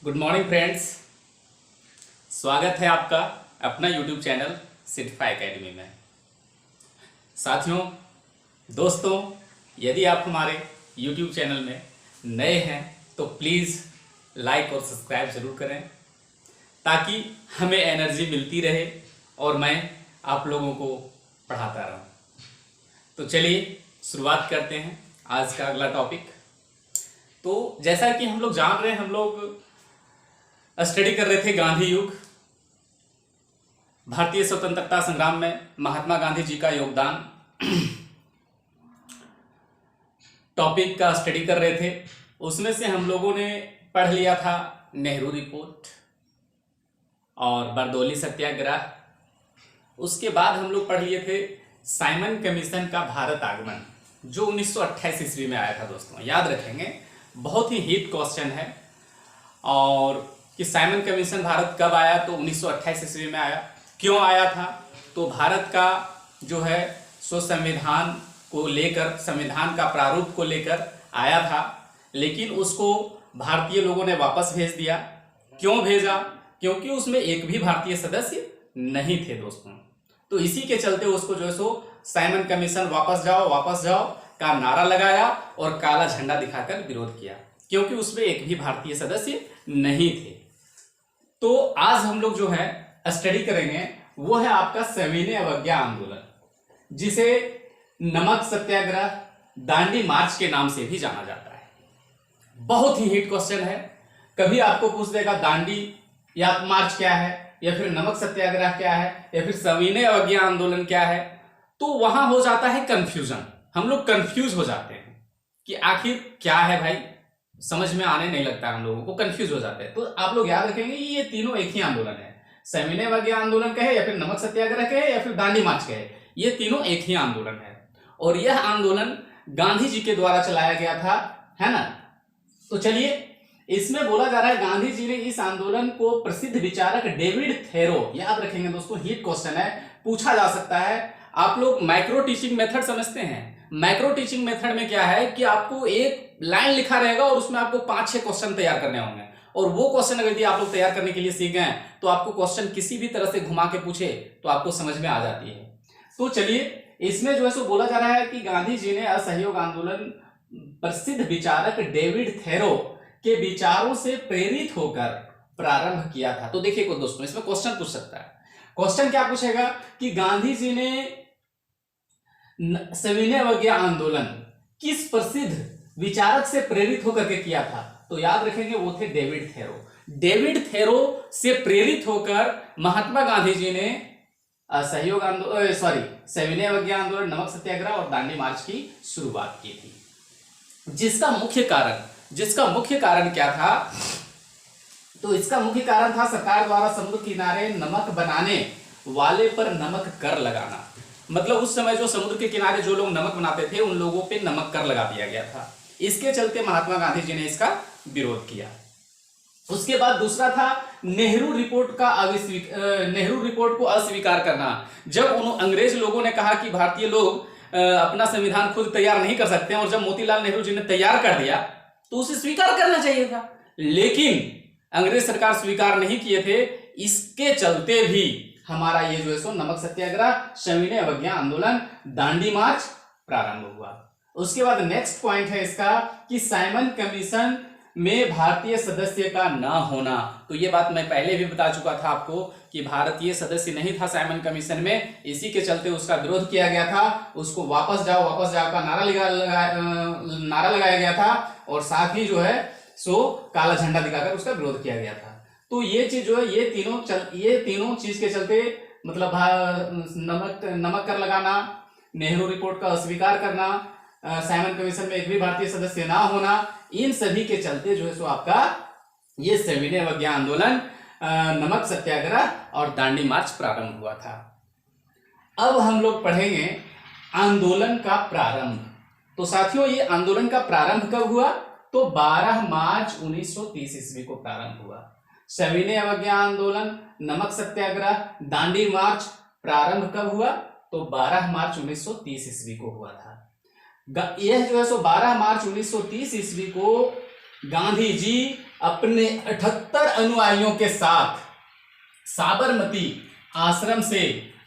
Good morning friends. स्वागत है आपका अपना यूट्यूब चैनल सिद्धिफाई एकेडमी में। साथियों, दोस्तों, यदि आप हमारे यूट्यूब चैनल में नए हैं तो प्लीज़ लाइक और सब्सक्राइब ज़रूर करें ताकि हमें एनर्जी मिलती रहे और मैं आप लोगों को पढ़ाता रहूं। तो चलिए शुरुआत करते हैं आज का अगला टॉपिक। तो जैसा कि हम लोग जान रहे हैं, हम लोग स्टडी कर रहे थे गांधी युग, भारतीय स्वतंत्रता संग्राम में महात्मा गांधी जी का योगदान टॉपिक का स्टडी कर रहे थे। उसमें से हम लोगों ने पढ़ लिया था नेहरू रिपोर्ट और बरदौली सत्याग्रह। उसके बाद हम लोग पढ़ लिए थे साइमन कमीशन का भारत आगमन, जो 1928 ईस्वी में आया था। दोस्तों याद रखेंगे, बहुत ही हिट क्वेश्चन है। और कि साइमन कमीशन भारत कब आया, तो 1928 ईस्वी में आया। क्यों आया था, तो भारत का जो है सो संविधान को लेकर, संविधान का प्रारूप को लेकर आया था, लेकिन उसको भारतीय लोगों ने वापस भेज दिया। क्यों भेजा, क्योंकि उसमें एक भी भारतीय सदस्य नहीं थे दोस्तों। तो इसी के चलते उसको जो है सो साइमन कमीशन वापस जाओ का नारा लगाया और काला झंडा दिखाकर विरोध किया, क्योंकि उसमें एक भी भारतीय सदस्य नहीं थे। तो आज हम लोग जो है स्टडी करेंगे वो है आपका सविनय अवज्ञा आंदोलन, जिसे नमक सत्याग्रह, दांडी मार्च के नाम से भी जाना जाता है। बहुत ही हिट क्वेश्चन है। कभी आपको पूछ देगा दांडी या मार्च क्या है, या फिर नमक सत्याग्रह क्या है, या फिर सविनय अवज्ञा आंदोलन क्या है, तो वहां हो जाता है कंफ्यूजन। हम लोग कंफ्यूज हो जाते हैं कि आखिर क्या है भाई, समझ में आने नहीं लगता, हम लोगों को कंफ्यूज हो जाते हैं। तो आप लोग याद रखेंगे ये तीनों एक ही आंदोलन है। सविनय अवज्ञा आंदोलन कहे या फिर नमक सत्याग्रह कहे या फिर दांडी मार्च कहे, ये तीनों एक ही आंदोलन है। और यह आंदोलन गांधी जी के द्वारा चलाया गया था, है ना। तो चलिए, इसमें बोला जा रहा है गांधी जी ने इस आंदोलन को प्रसिद्ध विचारक डेविड थेरो, याद रखेंगे दोस्तों, हिट क्वेश्चन है, पूछा जा सकता है। आप लोग माइक्रो टीचिंग मेथड समझते हैं। माइक्रो टीचिंग मेथड में क्या है कि आपको एक लाइन लिखा रहेगा और उसमें आपको 5-6 क्वेश्चन तैयार करने होंगे, और वो क्वेश्चन अगर यदि आप लोग तैयार करने के लिए सीख गए तो आपको क्वेश्चन किसी भी तरह से घुमा के पूछे तो आपको समझ में आ जाती है। तो चलिए, इसमें जो है सो बोला जा रहा है कि गांधी जी ने असहयोग आंदोलन प्रसिद्ध विचारक डेविड थेरो के विचारों से प्रेरित होकर प्रारंभ किया था। तो देखिए दोस्तों, इसमें क्वेश्चन पूछ सकता है। क्वेश्चन क्या पूछेगा कि गांधी जी ने सविनय अवज्ञा आंदोलन किस प्रसिद्ध विचारक से प्रेरित होकर के किया था, तो याद रखेंगे वो थे डेविड थेरो। डेविड थेरो से प्रेरित होकर महात्मा गांधी जी ने असहयोग आंदोलन, सविनय अवज्ञा आंदोलन, नमक सत्याग्रह और दांडी मार्च की शुरुआत की थी। जिसका मुख्य कारण क्या था, तो इसका मुख्य कारण था सरकार द्वारा समुद्र किनारे नमक बनाने वाले पर नमक कर लगाना। मतलब उस समय जो समुद्र के किनारे जो लोग नमक बनाते थे उन लोगों पे नमक कर लगा दिया गया था। इसके चलते महात्मा गांधी जी ने इसका विरोध किया। उसके बाद दूसरा था नेहरू रिपोर्ट को अस्वीकार करना। जब उन अंग्रेज लोगों ने कहा कि भारतीय लोग अपना संविधान खुद तैयार नहीं कर सकते, और जब मोतीलाल नेहरू जी ने तैयार कर दिया तो उसे स्वीकार करना चाहिए था, लेकिन अंग्रेज सरकार स्वीकार नहीं किए थे। इसके चलते भी हमारा ये जो है सो नमक सत्याग्रह, सविनय अवज्ञा आंदोलन, दांडी मार्च प्रारंभ हुआ। उसके बाद नेक्स्ट पॉइंट है इसका कि साइमन कमीशन में भारतीय सदस्य का ना होना। तो ये बात मैं पहले भी बता चुका था आपको कि भारतीय सदस्य नहीं था साइमन कमीशन में, इसी के चलते उसका विरोध किया गया था। उसको वापस जाओ का नारा लगाया गया था, और साथ ही जो है सो काला झंडा दिखाकर उसका विरोध किया गया था। तो ये चीज जो है, ये तीनों चीज के चलते, मतलब नमक कर लगाना, नेहरू रिपोर्ट का अस्वीकार करना, साइमन कमीशन में एक भी भारतीय सदस्य ना होना, इन सभी के चलते जो है सो आपका ये सविनय अवज्ञा आंदोलन, नमक सत्याग्रह और दांडी मार्च प्रारंभ हुआ था। अब हम लोग पढ़ेंगे आंदोलन का प्रारंभ। तो साथियों, ये आंदोलन का प्रारंभ कब हुआ, तो 12 मार्च 1930 ईस्वी को प्रारंभ हुआ। सविनय अवज्ञा आंदोलन, नमक सत्याग्रह, दांडी मार्च प्रारंभ कब हुआ, तो 12 मार्च 1930 ईस्वी को हुआ था। यह जो है सो 12 मार्च 1930 ईस्वी को गांधी जी अपने 78 अनुयायियों के साथ साबरमती आश्रम से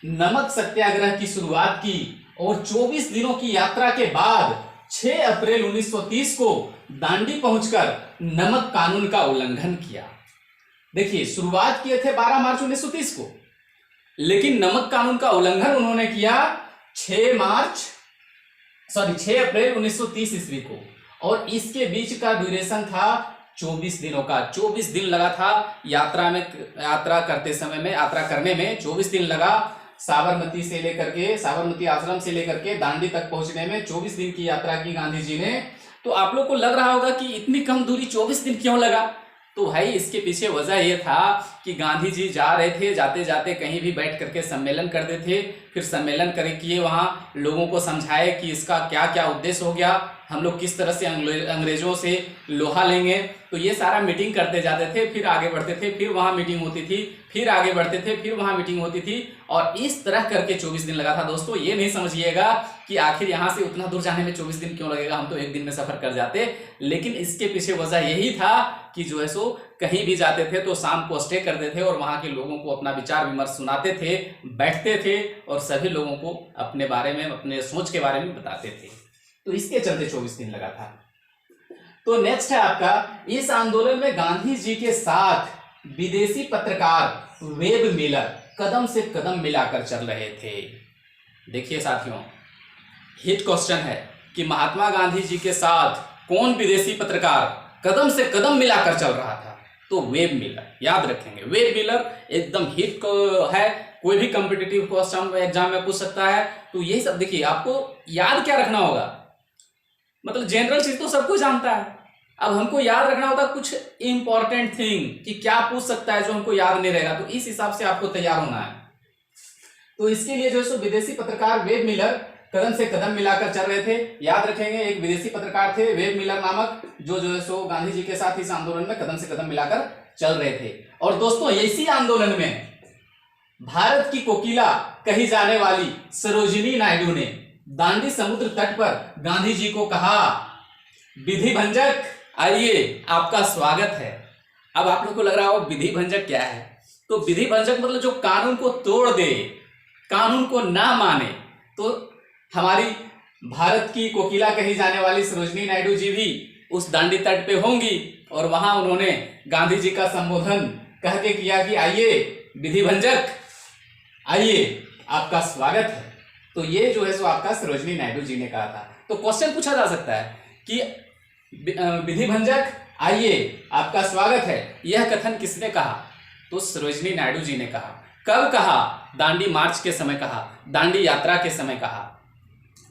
नमक सत्याग्रह की शुरुआत की और 24 दिनों की यात्रा के बाद 6 अप्रैल 1930 को दांडी पहुंचकर नमक कानून का उल्लंघन किया। देखिए, शुरुआत किए थे 12 मार्च 1930 को, लेकिन नमक कानून का उल्लंघन उन्होंने किया 6 अप्रैल 1930 ईस्वी को, और इसके बीच का ड्यूरेशन था 24 दिनों का। 24 दिन लगा था यात्रा करने में 24 दिन लगा। साबरमती आश्रम से लेकर के दांडी तक पहुंचने में 24 दिन की यात्रा की गांधी जी ने। तो आप लोग को लग रहा होगा कि इतनी कम दूरी 24 दिन क्यों लगा? तो भाई इसके पीछे वजह यह था कि गांधी जी जा रहे थे, जाते जाते कहीं भी बैठ करके सम्मेलन करते थे, फिर सम्मेलन किए वहाँ लोगों को समझाए कि इसका क्या क्या उद्देश्य हो गया, हम लोग किस तरह से अंग्रेजों से लोहा लेंगे। तो ये सारा मीटिंग करते जाते थे, फिर आगे बढ़ते थे, फिर वहाँ मीटिंग होती थी, फिर आगे बढ़ते थे, फिर वहाँ मीटिंग होती थी, और इस तरह करके 24 दिन लगा था। दोस्तों, ये नहीं समझिएगा कि आखिर यहाँ से उतना दूर जाने में 24 दिन क्यों लगेगा, हम तो एक दिन में सफर कर जाते। लेकिन इसके पीछे वजह यही था कि जो है सो कहीं भी जाते थे तो शाम को स्टे करते थे और वहाँ के लोगों को अपना विचार विमर्श सुनाते थे, बैठते थे और सभी लोगों को अपने बारे में, अपने सोच के बारे में बताते थे। तो इसके चलते 24 दिन लगा था। तो नेक्स्ट है आपका, इस आंदोलन में गांधी जी के साथ विदेशी पत्रकार वेब मिलर कदम से कदम मिलाकर चल रहे थे। देखिए साथियों, हिट क्वेश्चन है कि महात्मा गांधी जी के साथ कौन विदेशी पत्रकार कदम से कदम मिलाकर चल रहा था? तो वेब मिलर, याद रखेंगे, वेब मिलर एकदम हिट है, कोई भी कॉम्पिटिटिव क्वेश्चन एग्जाम में पूछ सकता है। तो यही सब देखिए, आपको याद क्या रखना होगा, मतलब जनरल चीज तो सबको जानता है, अब हमको याद रखना होता कुछ इंपॉर्टेंट थिंग कि क्या पूछ सकता है जो हमको याद नहीं रहेगा। तो इस हिसाब से आपको तैयार होना है। तो इसके लिए जो है सो विदेशी पत्रकार वेब मिलर कदम से कदम मिलाकर चल रहे थे। याद रखेंगे, एक विदेशी पत्रकार थे वेब मिलर नामक, जो है सो गांधी जी के साथ इस आंदोलन में कदम से कदम मिलाकर चल रहे थे। और दोस्तों, इसी आंदोलन में भारत की कोकिला कही जाने वाली सरोजिनी नायडू ने दांडी समुद्र तट पर गांधी जी को कहा, विधि भंजक आइए, आपका स्वागत है। अब आप लोग को लग रहा हो विधि भंजक क्या है? तो विधि भंजक मतलब जो कानून को तोड़ दे, कानून को ना माने। तो हमारी भारत की कोकिला कही जाने वाली सरोजिनी नायडू जी भी उस दांडी तट पे होंगी, और वहां उन्होंने गांधी जी का संबोधन कह के किया कि आइए विधि भंजक आइए, आपका स्वागत है। तो ये जो है सो आपका सरोजिनी नायडू जी ने कहा था। तो क्वेश्चन पूछा जा सकता है कि विधि भंजक आइए, आपका स्वागत है, यह कथन किसने कहा? तो सरोजिनी नायडू जी ने कहा। कब कहा? दांडी मार्च के समय कहा, दांडी यात्रा के समय कहा।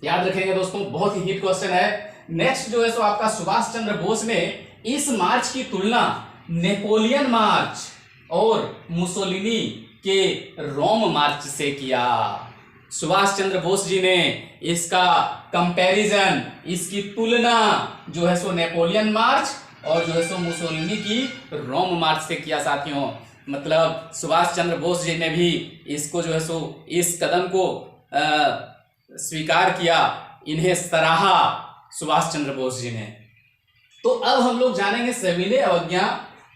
याद रखेंगे दोस्तों, बहुत ही हिट क्वेश्चन है। नेक्स्ट जो है सो आपका, सुभाष चंद्र बोस ने इस मार्च की तुलना नेपोलियन मार्च और मुसोलिनी के रोम मार्च से किया। सुभाष चंद्र बोस जी ने इसका कंपैरिजन, इसकी तुलना जो है सो नेपोलियन मार्च और जो है सो मुसोलिनी की रोम मार्च से किया साथियों। मतलब सुभाष चंद्र बोस जी ने भी इसको जो है सो इस कदम को स्वीकार किया, इन्हें सराहा सुभाष चंद्र बोस जी ने। तो अब हम लोग जानेंगे सविनय अवज्ञा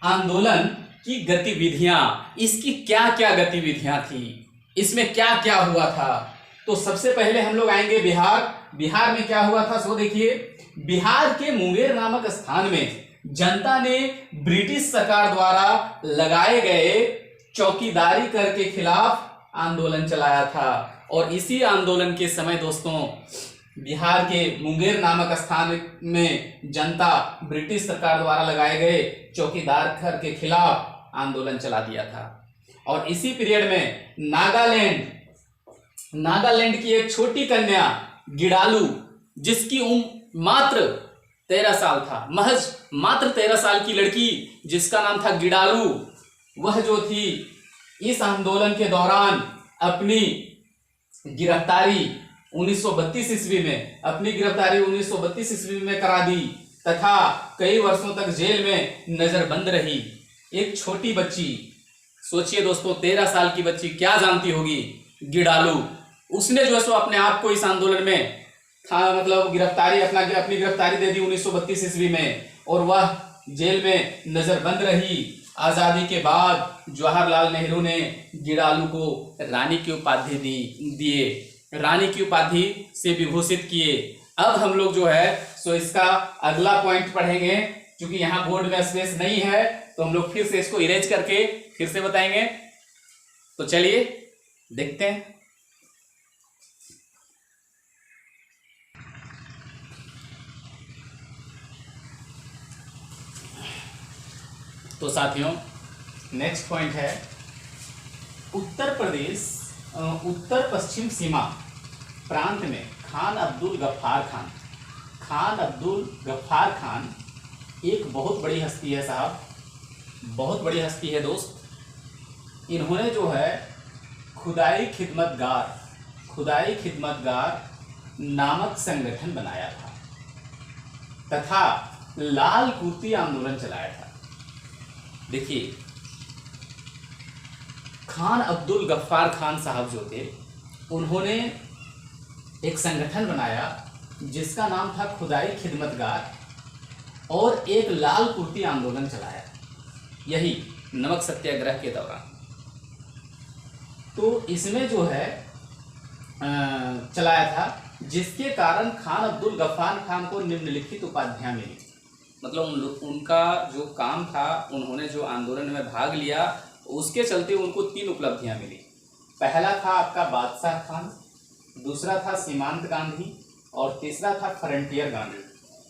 आंदोलन की गतिविधियां, इसकी क्या क्या गतिविधियां थी, इसमें क्या क्या हुआ था। तो सबसे पहले हम लोग आएंगे बिहार। बिहार में क्या हुआ था सो देखिए, बिहार के मुंगेर नामक स्थान में जनता ने ब्रिटिश सरकार द्वारा लगाए गए चौकीदारी कर के खिलाफ आंदोलन चलाया था। और इसी आंदोलन के समय दोस्तों, बिहार के मुंगेर नामक स्थान में जनता ब्रिटिश सरकार द्वारा लगाए गए चौकीदार कर के खिलाफ आंदोलन चला दिया था। और इसी पीरियड में नागालैंड की एक छोटी कन्या गिडालू, जिसकी उम्र मात्र 13 साल था, महज मात्र 13 साल की लड़की जिसका नाम था गिडालू, वह जो थी इस आंदोलन के दौरान अपनी गिरफ्तारी 1932 ईस्वी में करा दी तथा कई वर्षों तक जेल में नजरबंद रही। एक छोटी बच्ची, सोचिए दोस्तों, 13 साल की बच्ची क्या जानती होगी गिडालू, उसने जो है सो अपने आप को इस आंदोलन में था, मतलब अपनी गिरफ्तारी दे दी 1932 ईस्वी में। और वह जेल में नजरबंद रही। आजादी के बाद जवाहरलाल नेहरू ने गिडालू को रानी की उपाधि दिए, रानी की उपाधि से विभूषित किए। अब हम लोग जो है सो इसका अगला पॉइंट पढ़ेंगे। क्योंकि यहाँ बोर्ड में स्पेस नहीं है तो हम लोग फिर से इसको इरेज करके फिर से बताएंगे। तो चलिए देखते हैं। तो साथियों नेक्स्ट पॉइंट है उत्तर प्रदेश उत्तर पश्चिम सीमा प्रांत में खान अब्दुल गफ्फार खान एक बहुत बड़ी हस्ती है साहब, बहुत बड़ी हस्ती है दोस्त। इन्होंने जो है खुदाई खिदमतगार नामक संगठन बनाया था तथा लाल कुर्ती आंदोलन चलाया था। देखिए खान अब्दुल गफ्फार खान साहब जो थे उन्होंने एक संगठन बनाया जिसका नाम था खुदाई खिदमतगार और एक लाल कुर्ती आंदोलन चलाया, यही नमक सत्याग्रह के दौरान। तो इसमें जो है चलाया था जिसके कारण खान अब्दुल गफ्फार खान को निम्नलिखित उपाधियां मिली। मतलब उनका जो काम था, उन्होंने जो आंदोलन में भाग लिया उसके चलते उनको 3 उपलब्धियां मिली। पहला था आपका बादशाह खान, दूसरा था सीमांत गांधी और तीसरा था फ्रंटियर गांधी।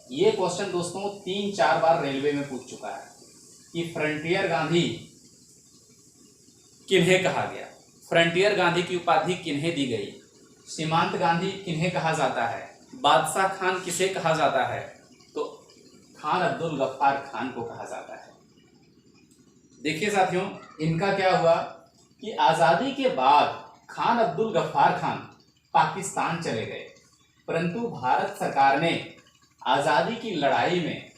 ये क्वेश्चन दोस्तों 3-4 बार रेलवे में पूछ चुका है कि फ्रंटियर गांधी किन्हें कहा गया, फ्रंटियर गांधी की उपाधि किन्हें दी गई, सीमांत गांधी किन्हें कहा जाता है, बादशाह खान किसे कहा जाता है, तो खान अब्दुल गफ्फार खान को कहा जाता है। देखिए साथियों इनका क्या हुआ कि आज़ादी के बाद खान अब्दुल गफ्फार खान पाकिस्तान चले गए, परंतु भारत सरकार ने आज़ादी की लड़ाई में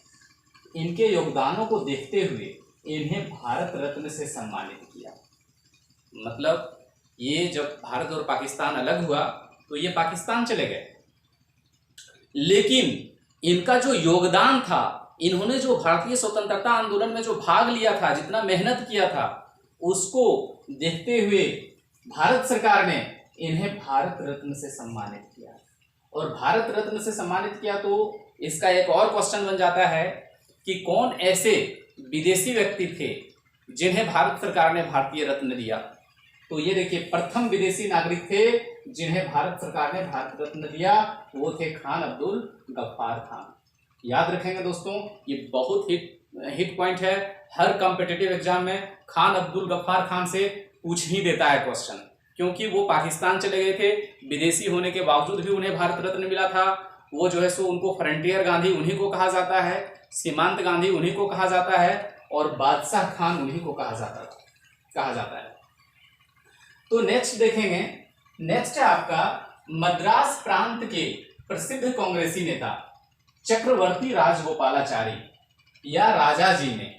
इनके योगदानों को देखते हुए इन्हें भारत रत्न से सम्मानित किया। मतलब ये जब भारत और पाकिस्तान अलग हुआ तो ये पाकिस्तान चले गए, लेकिन इनका जो योगदान था, इन्होंने जो भारतीय स्वतंत्रता आंदोलन में जो भाग लिया था, जितना मेहनत किया था, उसको देखते हुए भारत सरकार ने इन्हें भारत रत्न से सम्मानित किया। और भारत रत्न से सम्मानित किया तो इसका एक और क्वेश्चन बन जाता है कि कौन ऐसे विदेशी व्यक्ति थे जिन्हें भारत सरकार ने भारतीय रत्न दिया। तो ये देखिए प्रथम विदेशी नागरिक थे जिन्हें भारत सरकार ने भारत रत्न दिया, वो थे खान अब्दुल गफ्फार खान। याद रखेंगे दोस्तों, ये बहुत हिट पॉइंट है। हर कॉम्पिटिटिव एग्जाम में खान अब्दुल गफ्फार खान से पूछ ही देता है क्वेश्चन, क्योंकि वो पाकिस्तान चले गए थे, विदेशी होने के बावजूद भी उन्हें भारत रत्न मिला था। वो जो है सो उनको फ्रंटियर गांधी उन्हीं को कहा जाता है, सीमांत गांधी उन्हीं को कहा जाता है और बादशाह खान उन्हीं को कहा जाता है। तो नेक्स्ट देखेंगे, नेक्स्ट है आपका मद्रास प्रांत के प्रसिद्ध कांग्रेसी नेता चक्रवर्ती राजगोपालाचारी या राजाजी ने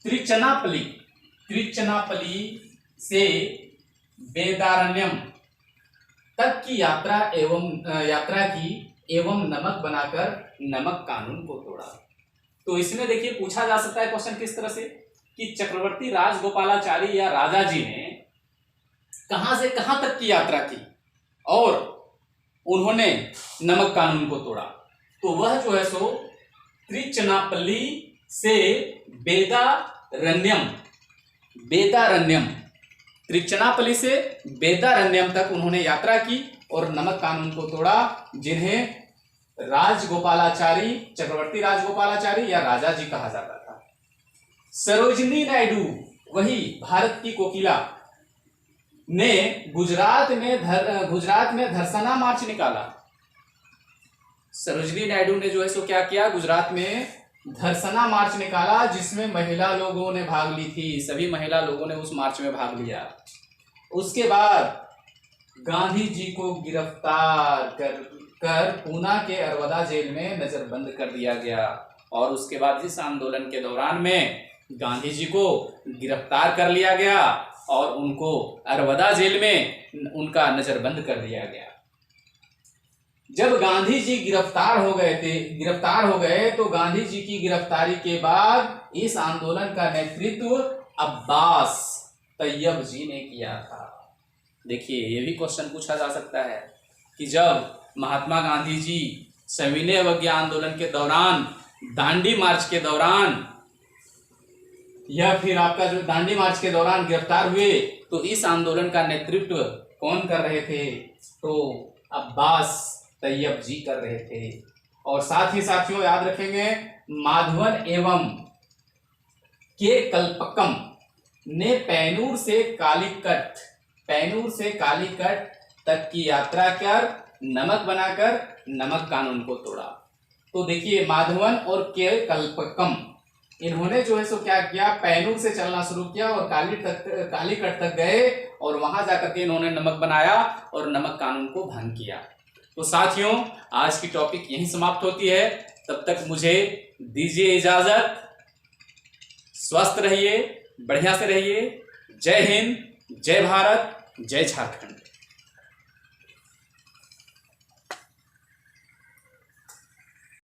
त्रिचनापली से वेदारण्यम तक की यात्रा की एवं नमक बनाकर नमक कानून को तोड़ा। तो इसमें देखिए पूछा जा सकता है क्वेश्चन किस तरह से कि चक्रवर्ती राजगोपालाचारी या राजाजी ने कहां से कहां तक की यात्रा की और उन्होंने नमक कानून को तोड़ा। तो वह जो है सो त्रिचनापल्ली से त्रिचनापल्ली से वेदारण्यम तक उन्होंने यात्रा की और नमक कानून को तोड़ा, जिन्हें चक्रवर्ती राजगोपालाचारी या राजाजी कहा जाता था। सरोजिनी नायडू, वही भारत की कोकिला, ने गुजरात में धरसना मार्च निकाला। सरोजिनी नायडू ने जो है सो क्या किया, गुजरात में धरसना मार्च निकाला, जिसमें महिला लोगों ने भाग ली थी। सभी महिला लोगों ने उस मार्च में भाग लिया। उसके बाद गांधी जी को गिरफ्तार कर पूना के अरवदा जेल में नजरबंद कर दिया गया। और उसके बाद इस आंदोलन के दौरान में गांधी जी को गिरफ्तार कर लिया गया और उनको अरवदा जेल में उनका नजरबंद कर दिया गया। जब गांधी जी गिरफ्तार हो गए तो गांधी जी की गिरफ्तारी के बाद इस आंदोलन का नेतृत्व अब्बास तैयब जी ने किया था। देखिए, ये भी क्वेश्चन पूछा जा सकता है कि जब महात्मा गांधी जी सविनय अवज्ञा आंदोलन के दौरान, दांडी मार्च के दौरान, या फिर आपका जो दांडी मार्च के दौरान गिरफ्तार हुए, तो इस आंदोलन का नेतृत्व कौन कर रहे थे? तो अब्बास तैयब जी कर रहे थे। और साथ ही साथियों याद रखेंगे, माधवन एवं के कल्पकम ने पैनूर से कालीकट तक की यात्रा कर नमक बनाकर नमक कानून को तोड़ा। तो देखिए, माधवन और के कल्पकम, इन्होंने जो है सो क्या किया, पैनूर से चलना शुरू किया और कालीकट तक गए और वहां जाकर के इन्होंने नमक बनाया और नमक कानून को भंग किया। तो साथियों, आज की टॉपिक यहीं समाप्त होती है। तब तक मुझे दीजिए इजाजत। स्वस्थ रहिए, बढ़िया से रहिए। जय हिंद, जय भारत, जय झारखंड।